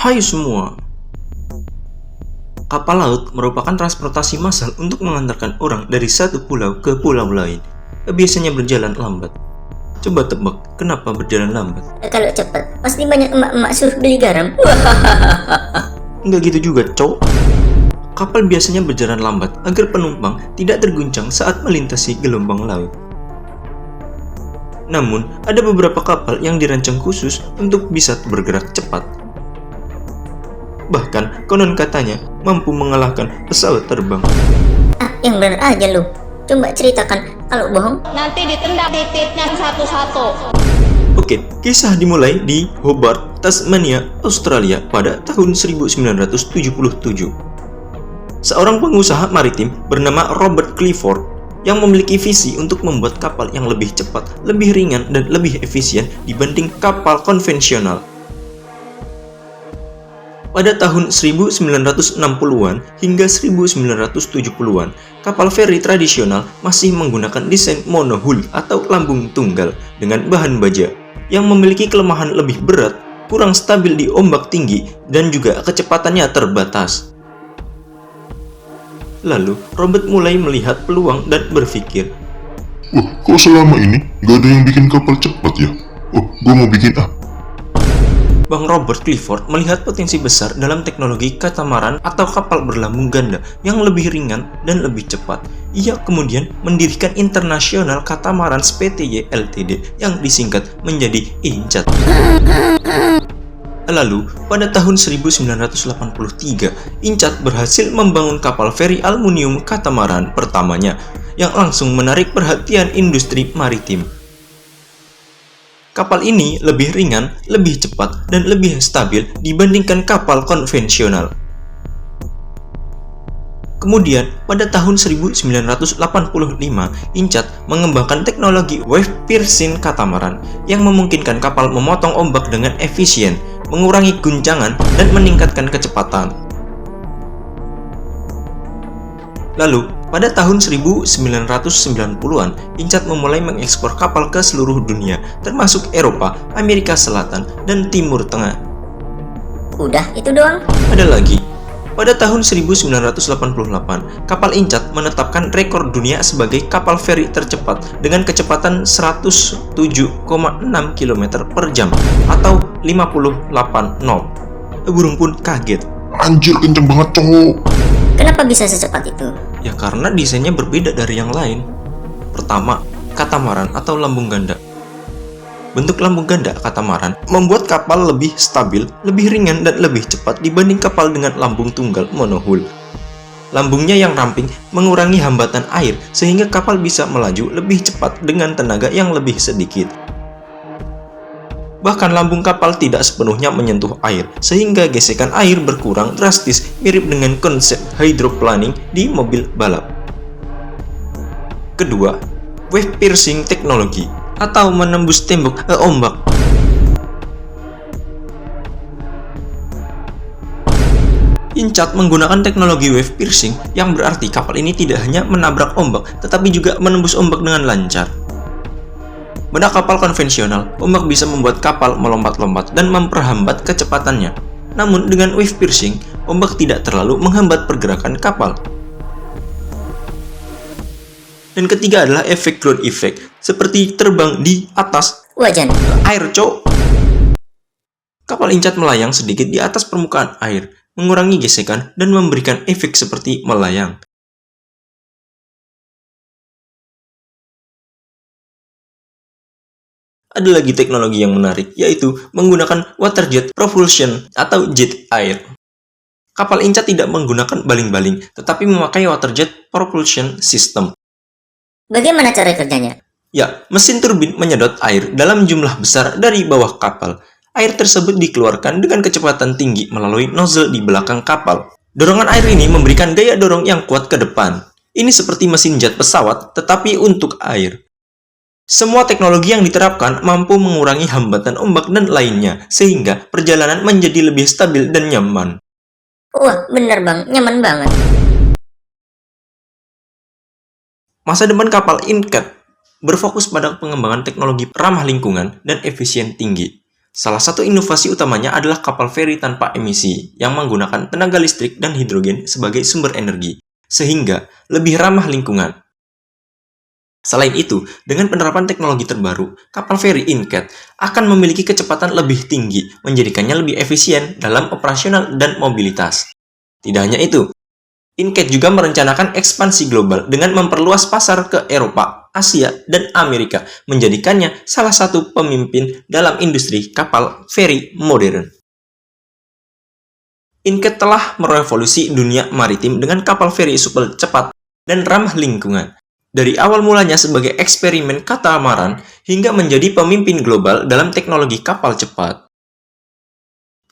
Hai semua, kapal laut merupakan transportasi massal untuk mengantarkan orang dari satu pulau ke pulau lain. Biasanya berjalan lambat. Coba tebak, kenapa berjalan lambat? Kalau cepat, pasti banyak emak-emak suruh beli garam. Nggak gitu juga, cowok. Kapal biasanya berjalan lambat agar penumpang tidak terguncang saat melintasi gelombang laut. Namun, ada beberapa kapal yang dirancang khusus untuk bisa bergerak cepat. Bahkan, konon katanya mampu mengalahkan pesawat terbang. Yang bener aja lu. Coba ceritakan, kalau bohong. Nanti ditendang titiknya satu-satu. Oke, kisah dimulai di Hobart, Tasmania, Australia pada tahun 1977. Seorang pengusaha maritim bernama Robert Clifford yang memiliki visi untuk membuat kapal yang lebih cepat, lebih ringan, dan lebih efisien dibanding kapal konvensional. Pada tahun 1960-an hingga 1970-an, kapal feri tradisional masih menggunakan desain monohull atau lambung tunggal dengan bahan baja yang memiliki kelemahan lebih berat, kurang stabil di ombak tinggi, dan juga kecepatannya terbatas. Lalu, Robert mulai melihat peluang dan berpikir, "Wah, kok selama ini gak ada yang bikin kapal cepat ya? Oh, gue mau bikin ah." Bang Robert Clifford melihat potensi besar dalam teknologi katamaran atau kapal berlambung ganda yang lebih ringan dan lebih cepat. Ia kemudian mendirikan International Catamaran Pty Ltd yang disingkat menjadi INCAT. Lalu, pada tahun 1983, INCAT berhasil membangun kapal feri aluminium katamaran pertamanya yang langsung menarik perhatian industri maritim. Kapal ini lebih ringan, lebih cepat, dan lebih stabil dibandingkan kapal konvensional. Kemudian, pada tahun 1985, INCAT mengembangkan teknologi wave piercing katamaran yang memungkinkan kapal memotong ombak dengan efisien, mengurangi guncangan, dan meningkatkan kecepatan. Lalu, pada tahun 1990-an, INCAT memulai mengekspor kapal ke seluruh dunia, termasuk Eropa, Amerika Selatan, dan Timur Tengah. Udah, itu doang. Ada lagi. Pada tahun 1988, kapal INCAT menetapkan rekor dunia sebagai kapal feri tercepat dengan kecepatan 107,6 km per jam atau 58 knot. Burung pun kaget. Anjir, kenceng banget cowok. Kenapa bisa secepat itu? Ya karena desainnya berbeda dari yang lain. Pertama, katamaran atau lambung ganda. Bentuk lambung ganda katamaran membuat kapal lebih stabil, lebih ringan, dan lebih cepat dibanding kapal dengan lambung tunggal monohull. Lambungnya yang ramping mengurangi hambatan air sehingga kapal bisa melaju lebih cepat dengan tenaga yang lebih sedikit. Bahkan lambung kapal tidak sepenuhnya menyentuh air, sehingga gesekan air berkurang drastis, mirip dengan konsep hydroplaning di mobil balap. Kedua, wave piercing technology atau menembus tembok ombak. INCAT menggunakan teknologi wave piercing yang berarti kapal ini tidak hanya menabrak ombak, tetapi juga menembus ombak dengan lancar. Pada kapal konvensional, ombak bisa membuat kapal melompat-lompat dan memperhambat kecepatannya. Namun dengan wave piercing, ombak tidak terlalu menghambat pergerakan kapal. Dan ketiga adalah efek ground effect, seperti terbang di atas Wajan. air, cok. Kapal INCAT melayang sedikit di atas permukaan air, mengurangi gesekan dan memberikan efek seperti melayang. Ada lagi teknologi yang menarik, yaitu menggunakan water jet propulsion atau jet air. Kapal INCAT tidak menggunakan baling-baling, tetapi memakai water jet propulsion system. Bagaimana cara kerjanya? Ya, mesin turbin menyedot air dalam jumlah besar dari bawah kapal. Air tersebut dikeluarkan dengan kecepatan tinggi melalui nozzle di belakang kapal. Dorongan air ini memberikan gaya dorong yang kuat ke depan. Ini seperti mesin jet pesawat, tetapi untuk air. Semua teknologi yang diterapkan mampu mengurangi hambatan ombak dan lainnya, sehingga perjalanan menjadi lebih stabil dan nyaman. Wah, bener bang, nyaman banget. Masa depan kapal INCAT berfokus pada pengembangan teknologi ramah lingkungan dan efisien tinggi. Salah satu inovasi utamanya adalah kapal feri tanpa emisi yang menggunakan tenaga listrik dan hidrogen sebagai sumber energi, sehingga lebih ramah lingkungan. Selain itu, dengan penerapan teknologi terbaru, kapal feri Incat akan memiliki kecepatan lebih tinggi, menjadikannya lebih efisien dalam operasional dan mobilitas. Tidak hanya itu, Incat juga merencanakan ekspansi global dengan memperluas pasar ke Eropa, Asia, dan Amerika, menjadikannya salah satu pemimpin dalam industri kapal feri modern. Incat telah merevolusi dunia maritim dengan kapal feri super cepat dan ramah lingkungan. Dari awal mulanya sebagai eksperimen katamaran hingga menjadi pemimpin global dalam teknologi kapal cepat.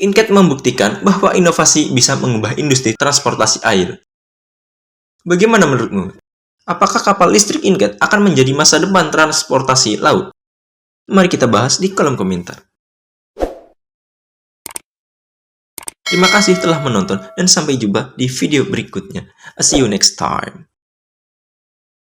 Incat membuktikan bahwa inovasi bisa mengubah industri transportasi air. Bagaimana menurutmu? Apakah kapal listrik Incat akan menjadi masa depan transportasi laut? Mari kita bahas di kolom komentar. Terima kasih telah menonton dan sampai jumpa di video berikutnya. See you next time.